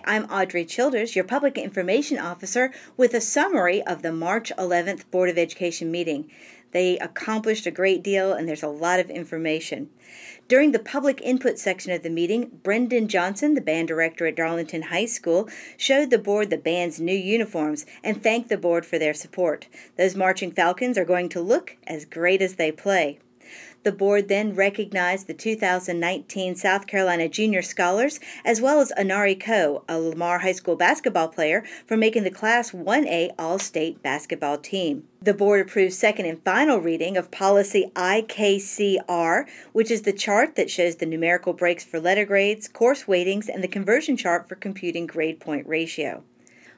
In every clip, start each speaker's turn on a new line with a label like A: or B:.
A: I'm Audrey Childers, your Public Information Officer, with a summary of the March 11th Board of Education meeting. They accomplished a great deal, and there's a lot of information. During the public input section of the meeting, Brendan Johnson, the band director at Darlington High School, showed the board the band's new uniforms and thanked the board for their support. Those marching Falcons are going to look as great as they play. The board then recognized the 2019 South Carolina Junior Scholars, as well as Anari Coe, a Lamar High School basketball player, for making the Class 1A All-State basketball team. The board approved second and final reading of Policy IKCR, which is the chart that shows the numerical breaks for letter grades, course weightings, and the conversion chart for computing grade point ratio.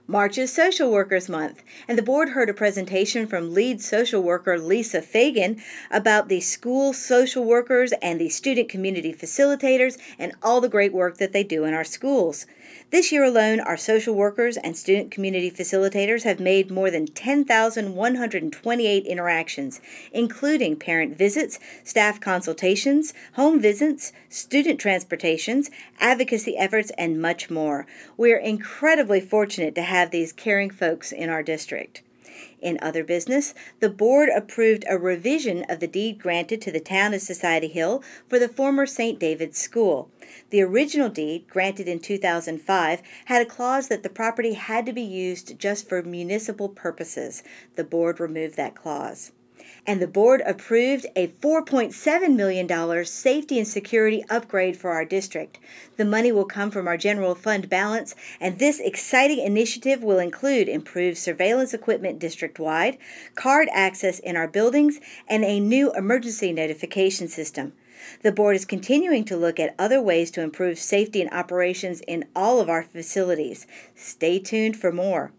A: March is Social Workers Month, and the board heard a presentation from lead social worker Lisa Fagan about the school social workers and the student community facilitators and all the great work that they do in our schools. This year alone, our social workers and student community facilitators have made more than 10,128 interactions, including parent visits, staff consultations, home visits, student transportations, advocacy efforts, and much more. We are incredibly fortunate to have these caring folks in our district. In other business, the board approved a revision of the deed granted to the town of Society Hill for the former St. David's School. The original deed, granted in 2005, had a clause that the property had to be used just for municipal purposes. The board removed that clause. And the board approved a $4.7 million safety and security upgrade for our district. The money will come from our general fund balance, and this exciting initiative will include improved surveillance equipment district-wide, card access in our buildings, and a new emergency notification system. The board is continuing to look at other ways to improve safety and operations in all of our facilities. Stay tuned for more.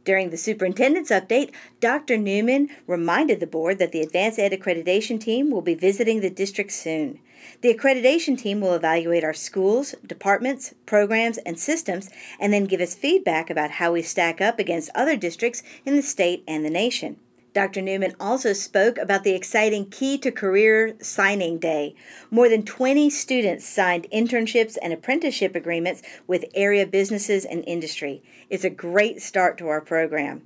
A: During the superintendent's update, Dr. Newman reminded the board that the Advanced Ed Accreditation Team will be visiting the district soon. The accreditation team will evaluate our schools, departments, programs, and systems, and then give us feedback about how we stack up against other districts in the state and the nation. Dr. Newman also spoke about the exciting Key to Career Signing Day. More than 20 students signed internships and apprenticeship agreements with area businesses and industry. It's a great start to our program.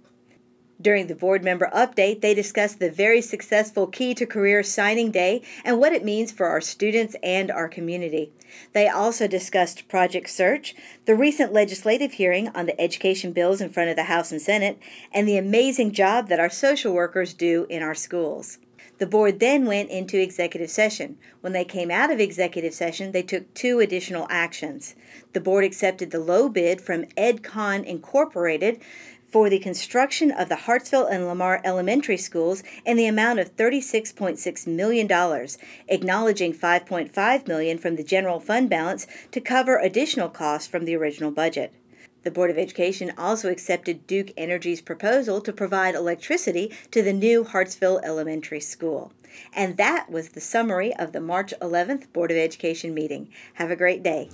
A: During the board member update, they discussed the very successful Key to Career Signing Day and what it means for our students and our community. They also discussed Project Search, the recent legislative hearing on the education bills in front of the House and Senate, and the amazing job that our social workers do in our schools. The board then went into executive session. When they came out of executive session, they took 2 additional actions. The board accepted the low bid from EdCon Incorporated for the construction of the Hartsville and Lamar elementary schools in the amount of $36.6 million, acknowledging $5.5 million from the general fund balance to cover additional costs from the original budget. The Board of Education also accepted Duke Energy's proposal to provide electricity to the new Hartsville Elementary School. And that was the summary of the March 11th Board of Education meeting. Have a great day.